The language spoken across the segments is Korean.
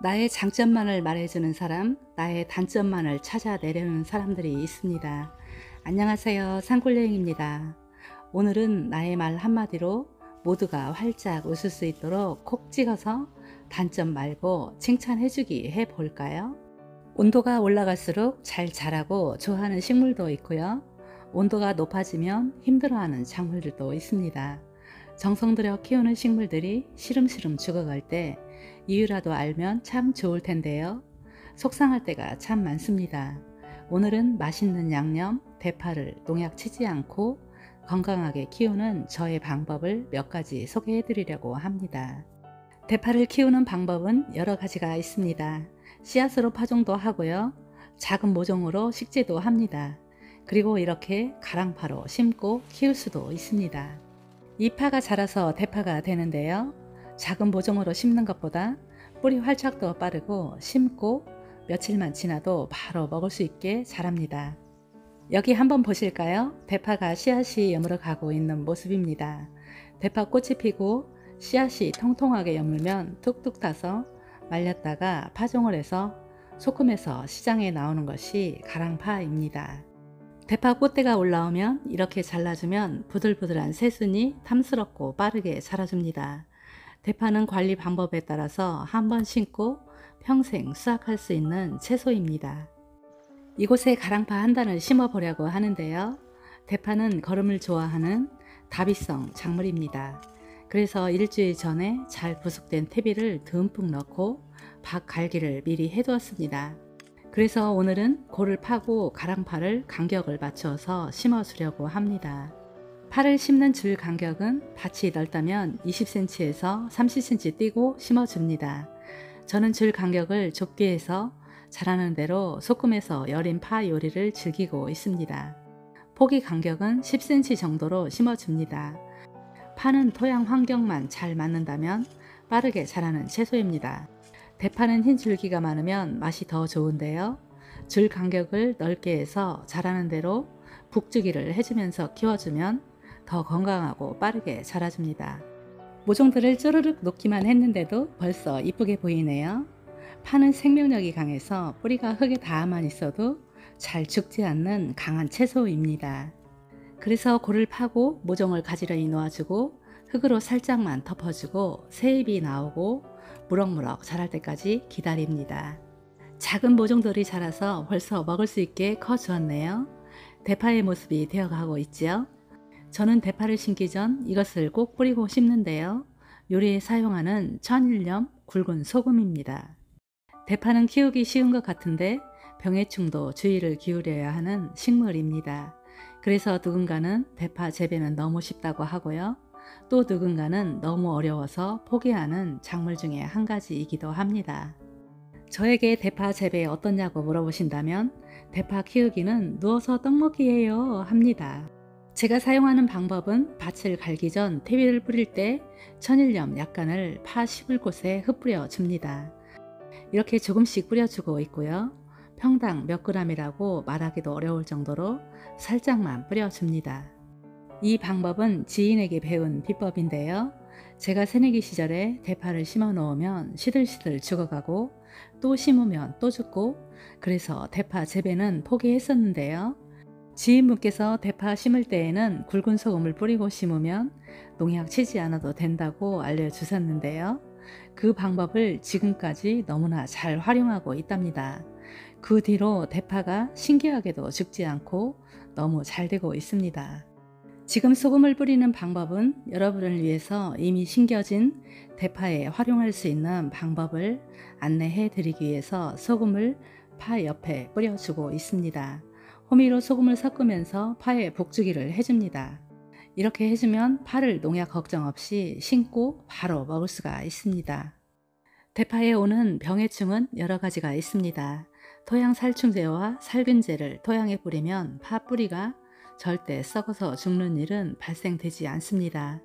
나의 장점만을 말해주는 사람, 나의 단점만을 찾아내려는 사람들이 있습니다. 안녕하세요. 산골여행입니다. 오늘은 나의 말 한마디로 모두가 활짝 웃을 수 있도록 콕 찍어서 단점 말고 칭찬해주기 해볼까요? 온도가 올라갈수록 잘 자라고 좋아하는 식물도 있고요. 온도가 높아지면 힘들어하는 작물들도 있습니다. 정성 들여 키우는 식물들이 시름시름 죽어갈 때 이유라도 알면 참 좋을 텐데요. 속상할 때가 참 많습니다. 오늘은 맛있는 양념, 대파를 농약 치지 않고 건강하게 키우는 저의 방법을 몇 가지 소개해 드리려고 합니다. 대파를 키우는 방법은 여러 가지가 있습니다. 씨앗으로 파종도 하고요. 작은 모종으로 식재도 합니다. 그리고 이렇게 가랑파로 심고 키울 수도 있습니다. 이 파가 자라서 대파가 되는데요. 작은 모종으로 심는 것보다 뿌리 활착도 빠르고 심고 며칠만 지나도 바로 먹을 수 있게 자랍니다. 여기 한번 보실까요? 대파가 씨앗이 여물어 가고 있는 모습입니다. 대파 꽃이 피고 씨앗이 통통하게 여물면 뚝뚝 타서 말렸다가 파종을 해서 소금해서 시장에 나오는 것이 가랑파입니다. 대파 꽃대가 올라오면 이렇게 잘라주면 부들부들한 새순이 탐스럽고 빠르게 자라줍니다. 대파는 관리 방법에 따라서 한 번 심고 평생 수확할 수 있는 채소입니다. 이곳에 가랑파 한 단을 심어 보려고 하는데요. 대파는 거름을 좋아하는 다비성 작물입니다. 그래서 일주일 전에 잘 부숙된 퇴비를 듬뿍 넣고 밭 갈기를 미리 해두었습니다. 그래서 오늘은 골을 파고 가랑파를 간격을 맞춰서 심어 주려고 합니다. 파를 심는 줄 간격은 밭이 넓다면 20cm에서 30cm 띄고 심어 줍니다. 저는 줄 간격을 좁게 해서 자라는 대로 소금해서 여린 파 요리를 즐기고 있습니다. 포기 간격은 10cm 정도로 심어 줍니다. 파는 토양 환경만 잘 맞는다면 빠르게 자라는 채소입니다. 대파는 흰 줄기가 많으면 맛이 더 좋은데요. 줄 간격을 넓게 해서 자라는 대로 북주기를 해주면서 키워주면 더 건강하고 빠르게 자라줍니다. 모종들을 쪼르륵 놓기만 했는데도 벌써 이쁘게 보이네요. 파는 생명력이 강해서 뿌리가 흙에 닿아만 있어도 잘 죽지 않는 강한 채소입니다. 그래서 골을 파고 모종을 가지런히 놓아주고 흙으로 살짝만 덮어주고 새잎이 나오고 무럭무럭 자랄 때까지 기다립니다. 작은 모종들이 자라서 벌써 먹을 수 있게 커 주었네요. 대파의 모습이 되어가고 있지요. 저는 대파를 심기 전 이것을 꼭 뿌리고 심는데요. 요리에 사용하는 천일염 굵은 소금입니다. 대파는 키우기 쉬운 것 같은데 병해충도 주의를 기울여야 하는 식물입니다. 그래서 누군가는 대파 재배는 너무 쉽다고 하고요. 또 누군가는 너무 어려워서 포기하는 작물 중에 한 가지이기도 합니다. 저에게 대파 재배 어떻냐고 물어보신다면 대파 키우기는 누워서 떡먹기예요 합니다. 제가 사용하는 방법은 밭을 갈기 전 퇴비를 뿌릴 때 천일염 약간을 파 심을 곳에 흩뿌려 줍니다. 이렇게 조금씩 뿌려주고 있고요. 평당 몇 그램이라고 말하기도 어려울 정도로 살짝만 뿌려줍니다. 이 방법은 지인에게 배운 비법인데요. 제가 새내기 시절에 대파를 심어 놓으면 시들시들 죽어가고 또 심으면 또 죽고 그래서 대파 재배는 포기했었는데요. 지인분께서 대파 심을 때에는 굵은 소금을 뿌리고 심으면 농약 치지 않아도 된다고 알려주셨는데요. 그 방법을 지금까지 너무나 잘 활용하고 있답니다. 그 뒤로 대파가 신기하게도 죽지 않고 너무 잘 되고 있습니다. 지금 소금을 뿌리는 방법은 여러분을 위해서 이미 심겨진 대파에 활용할 수 있는 방법을 안내해 드리기 위해서 소금을 파 옆에 뿌려주고 있습니다. 호미로 소금을 섞으면서 파에 북주기를 해줍니다. 이렇게 해주면 파를 농약 걱정 없이 심고 바로 먹을 수가 있습니다. 대파에 오는 병해충은 여러 가지가 있습니다. 토양 살충제와 살균제를 토양에 뿌리면 파 뿌리가 절대 썩어서 죽는 일은 발생되지 않습니다.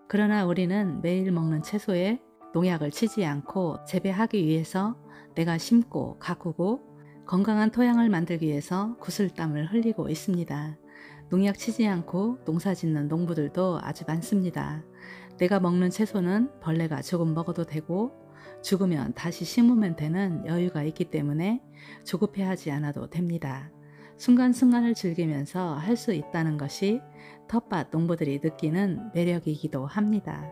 그러나 우리는 매일 먹는 채소에 농약을 치지 않고 재배하기 위해서 내가 심고 가꾸고 건강한 토양을 만들기 위해서 구슬땀을 흘리고 있습니다. 농약 치지 않고 농사 짓는 농부들도 아주 많습니다. 내가 먹는 채소는 벌레가 조금 먹어도 되고 죽으면 다시 심으면 되는 여유가 있기 때문에 조급해하지 않아도 됩니다. 순간순간을 즐기면서 할 수 있다는 것이 텃밭 농부들이 느끼는 매력이기도 합니다.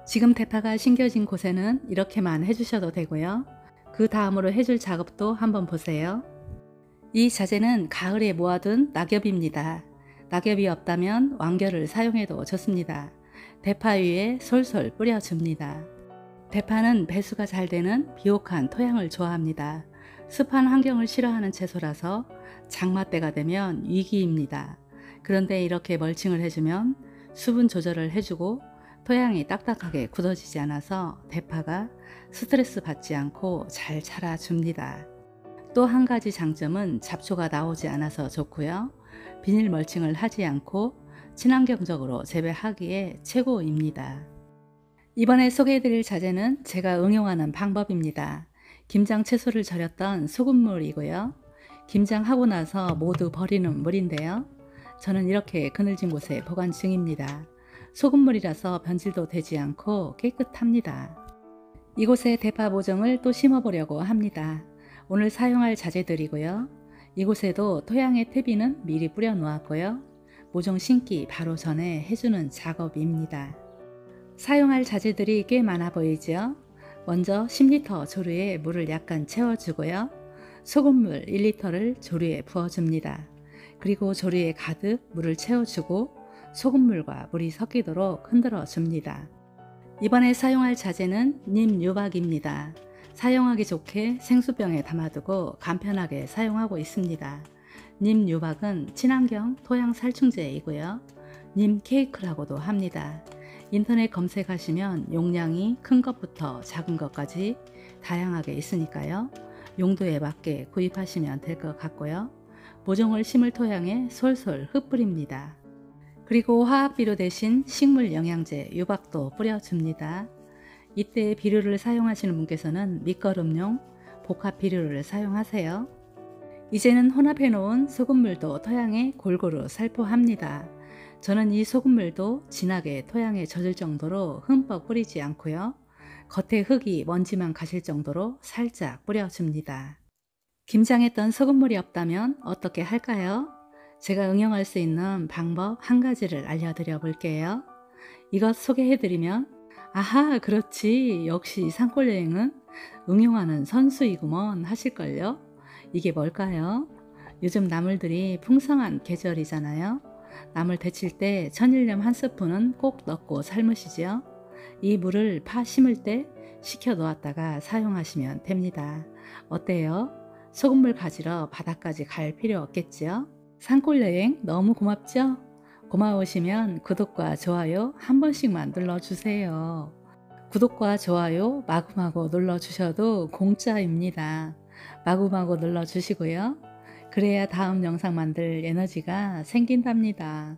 지금 대파가 심겨진 곳에는 이렇게만 해주셔도 되고요. 그 다음으로 해줄 작업도 한번 보세요. 이 자재는 가을에 모아둔 낙엽입니다. 낙엽이 없다면 왕겨를 사용해도 좋습니다. 대파 위에 솔솔 뿌려줍니다. 대파는 배수가 잘 되는 비옥한 토양을 좋아합니다. 습한 환경을 싫어하는 채소라서 장마 때가 되면 위기입니다. 그런데 이렇게 멀칭을 해주면 수분 조절을 해주고 토양이 딱딱하게 굳어지지 않아서 대파가 스트레스 받지 않고 잘 자라줍니다. 또 한 가지 장점은 잡초가 나오지 않아서 좋고요. 비닐 멀칭을 하지 않고 친환경적으로 재배하기에 최고입니다. 이번에 소개해드릴 자재는 제가 응용하는 방법입니다. 김장 채소를 절였던 소금물이고요. 김장하고 나서 모두 버리는 물인데요. 저는 이렇게 그늘진 곳에 보관 중입니다. 소금물이라서 변질도 되지 않고 깨끗합니다. 이곳에 대파 모종을 또 심어보려고 합니다. 오늘 사용할 자재들이고요. 이곳에도 토양의 퇴비는 미리 뿌려 놓았고요. 모종 심기 바로 전에 해주는 작업입니다. 사용할 자재들이 꽤 많아 보이죠? 먼저 10리터 조류에 물을 약간 채워주고요. 소금물 1리터를 조류에 부어줍니다. 그리고 조류에 가득 물을 채워주고 소금물과 물이 섞이도록 흔들어 줍니다. 이번에 사용할 자재는 님 유박입니다. 사용하기 좋게 생수병에 담아두고 간편하게 사용하고 있습니다. 님 유박은 친환경 토양 살충제이고요. 님 케이크라고도 합니다. 인터넷 검색하시면 용량이 큰 것부터 작은 것까지 다양하게 있으니까요. 용도에 맞게 구입하시면 될 것 같고요. 모종을 심을 토양에 솔솔 흩뿌립니다. 그리고 화학 비료 대신 식물 영양제 유박도 뿌려줍니다. 이때 비료를 사용하시는 분께서는 밑거름용 복합 비료를 사용하세요. 이제는 혼합해 놓은 소금물도 토양에 골고루 살포합니다. 저는 이 소금물도 진하게 토양에 젖을 정도로 흠뻑 뿌리지 않고요. 겉에 흙이 먼지만 가실 정도로 살짝 뿌려줍니다. 김장했던 소금물이 없다면 어떻게 할까요? 제가 응용할 수 있는 방법 한 가지를 알려드려 볼게요. 이것 소개해드리면 아하 그렇지 역시 산골여행은 응용하는 선수이구먼 하실걸요. 이게 뭘까요? 요즘 나물들이 풍성한 계절이잖아요. 나물 데칠 때 천일염 한 스푼은 꼭 넣고 삶으시죠. 이 물을 파 심을 때 식혀 놓았다가 사용하시면 됩니다. 어때요? 소금물 가지러 바다까지 갈 필요 없겠지요? 산골여행 너무 고맙죠? 고마우시면 구독과 좋아요 한 번씩만 눌러주세요. 구독과 좋아요 마구마구 눌러주셔도 공짜입니다. 마구마구 눌러주시고요. 그래야 다음 영상 만들 에너지가 생긴답니다.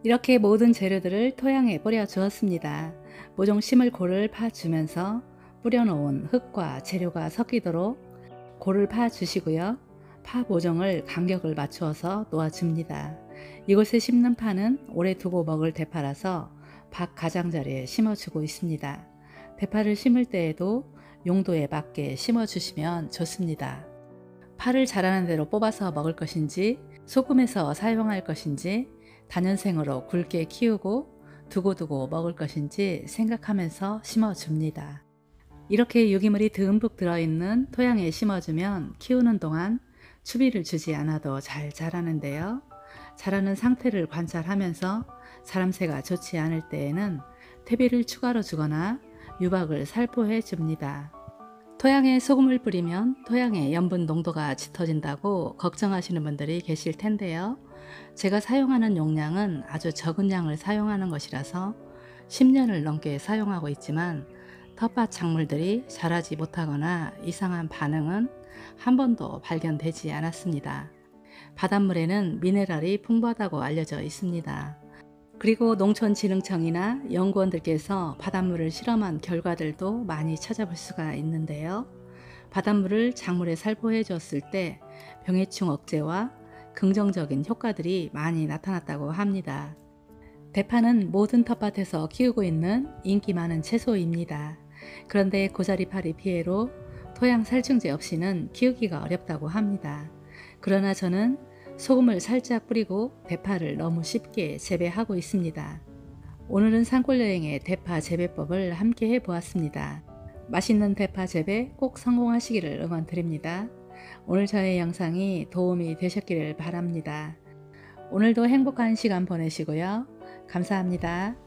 이렇게 모든 재료들을 토양에 뿌려 주었습니다. 모종 심을 골을 파주면서 뿌려놓은 흙과 재료가 섞이도록 골을 파주시고요. 파 모종을 간격을 맞추어서 놓아줍니다. 이곳에 심는 파는 오래 두고 먹을 대파라서 밭 가장자리에 심어주고 있습니다. 대파를 심을 때에도 용도에 맞게 심어주시면 좋습니다. 파를 자라는 대로 뽑아서 먹을 것인지 소금해서 사용할 것인지 다년생으로 굵게 키우고 두고두고 먹을 것인지 생각하면서 심어줍니다. 이렇게 유기물이 듬뿍 들어있는 토양에 심어주면 키우는 동안 추비를 주지 않아도 잘 자라는데요. 자라는 상태를 관찰하면서 자람새가 좋지 않을 때에는 퇴비를 추가로 주거나 유박을 살포해 줍니다. 토양에 소금을 뿌리면 토양의 염분 농도가 짙어진다고 걱정하시는 분들이 계실 텐데요. 제가 사용하는 용량은 아주 적은 양을 사용하는 것이라서 10년을 넘게 사용하고 있지만 텃밭 작물들이 자라지 못하거나 이상한 반응은 한 번도 발견되지 않았습니다. 바닷물에는 미네랄이 풍부하다고 알려져 있습니다. 그리고 농촌진흥청이나 연구원들께서 바닷물을 실험한 결과들도 많이 찾아볼 수가 있는데요. 바닷물을 작물에 살포해 줬을 때 병해충 억제와 긍정적인 효과들이 많이 나타났다고 합니다. 대파는 모든 텃밭에서 키우고 있는 인기 많은 채소입니다. 그런데 고자리파리 피해로 토양 살충제 없이는 키우기가 어렵다고 합니다. 그러나 저는 소금을 살짝 뿌리고 대파를 너무 쉽게 재배하고 있습니다. 오늘은 산골여행의 대파 재배법을 함께 해보았습니다. 맛있는 대파 재배 꼭 성공하시기를 응원드립니다. 오늘 저의 영상이 도움이 되셨기를 바랍니다. 오늘도 행복한 시간 보내시고요. 감사합니다.